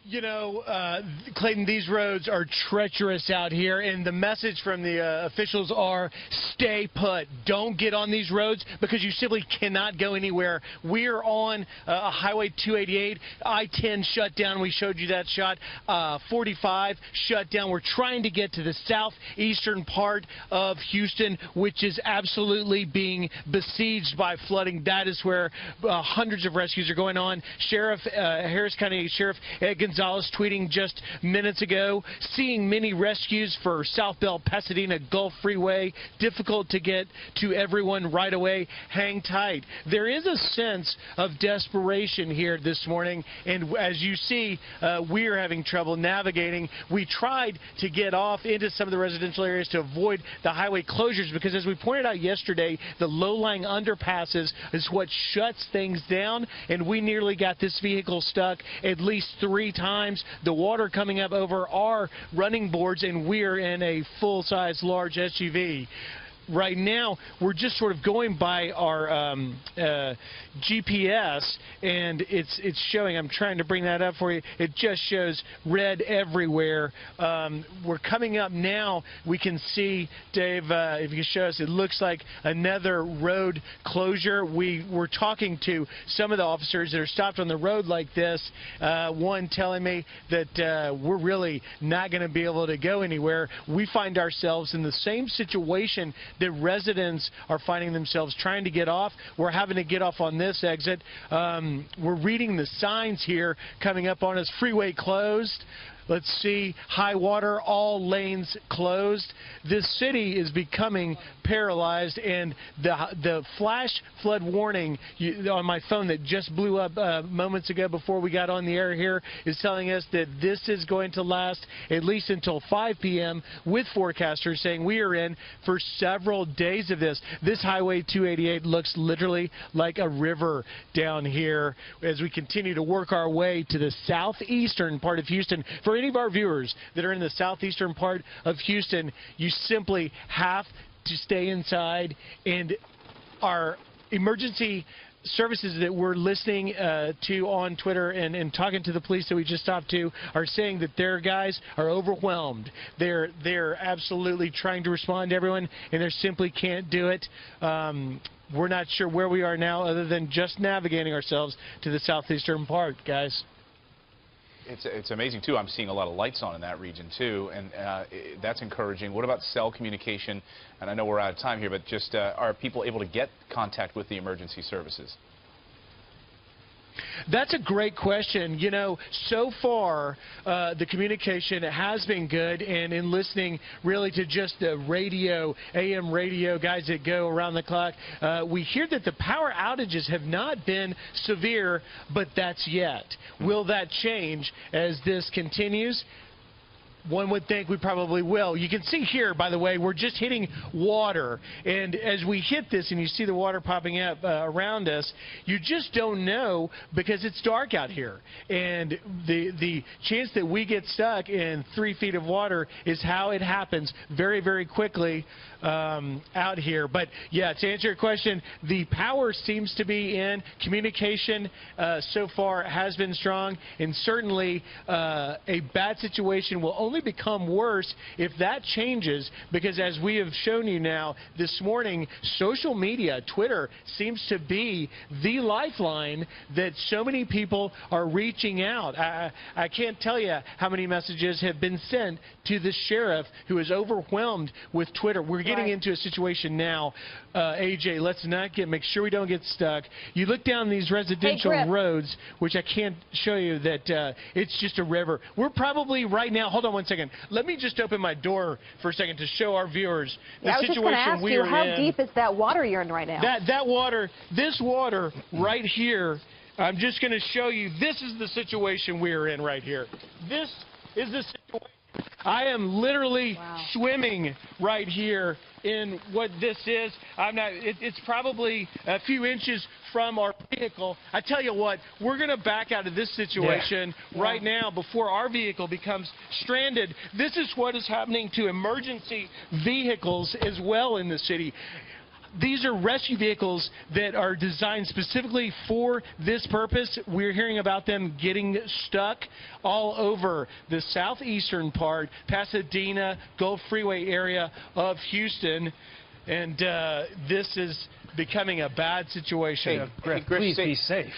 You know, Clayton, these roads are treacherous out here, and the message from the officials are stay put. Don't get on these roads because you simply cannot go anywhere. We're on Highway 288, I-10 shut down. We showed you that shot. 45 shut down. We're trying to get to the southeastern part of Houston, which is absolutely being besieged by flooding. That is where hundreds of rescues are going on. Harris County Sheriff Ed Gonzalez tweeting just minutes ago, seeing many rescues for South Bell Pasadena Gulf Freeway. Difficult to get to everyone right away. Hang tight. There is a sense of desperation here this morning, and as you see, we are having trouble navigating. We tried to get off into some of the residential areas to avoid the highway closures because, as we pointed out yesterday, the low-lying underpasses is what shuts things down, and we nearly got this vehicle stuck at least 3 times. The water coming up over our running boards, and we're in a full-size large SUV. Right now, we're just sort of going by our GPS, and it's showing. I'm trying to bring that up for you. It just shows red everywhere. We're coming up now. We can see, Dave, if you can show us, it looks like another road closure. We're talking to some of the officers that are stopped on the road like this, one telling me that we're really not going to be able to go anywhere. We find ourselves in the same situation that residents are finding themselves trying to get off. We're having to get off on this exit. We're reading the signs here coming up on us. Freeway closed. Let's see, high water, all lanes closed. This city is becoming paralyzed, and the flash flood warning on my phone that just blew up moments ago before we got on the air here is telling us that this is going to last at least until 5 p.m. with forecasters saying we are in for several days of this. This Highway 288 looks literally like a river down here as we continue to work our way to the southeastern part of Houston. For any of our viewers that are in the southeastern part of Houston, you simply have to stay inside, and our emergency services that we're listening to on Twitter and talking to the police that we just talked to are saying that their guys are overwhelmed. They're absolutely trying to respond to everyone, and they simply can't do it. We're not sure where we are now other than just navigating ourselves to the southeastern part, guys. It's amazing, too. I'm seeing a lot of lights on in that region, too, and that's encouraging. What about cell communication? And I know we're out of time here, but just are people able to get contact with the emergency services? That's a great question. You know, so far the communication has been good, and in listening really to just the radio, AM radio guys that go around the clock, we hear that the power outages have not been severe, but that's yet. Will that change as this continues? One would think we probably will. You can see here, by the way, we're just hitting water. And as we hit this and you see the water popping up around us, you just don't know because it's dark out here. And the chance that we get stuck in 3 feet of water is how it happens very, very quickly out here. But, yeah, to answer your question, the power seems to be in. Communication so far has been strong. And certainly a bad situation will only become worse if that changes, because as we have shown you now this morning, social media, Twitter, seems to be the lifeline that so many people are reaching out. I can't tell you how many messages have been sent to the sheriff who is overwhelmed with Twitter. We're getting into a situation now, AJ, let's not make sure we don't get stuck. You look down these residential roads, which I can't show you that it's just a river. We're probably right now, hold on one second. Let me just open my door for a second to show our viewers the situation we are in. How deep is that water you're in right now? That water, this water right here, I'm just going to show you, this is the situation we are in right here. This is the situation. I am literally swimming right here in what this is. It's probably a few inches from our vehicle. I tell you what, we're going to back out of this situation right now before our vehicle becomes stranded. This is what is happening to emergency vehicles as well in the city. these are rescue vehicles that are designed specifically for this purpose. We're hearing about them getting stuck all over the southeastern part, Pasadena, Gulf Freeway area of Houston. And this is becoming a bad situation. Hey, Griff, Please be safe.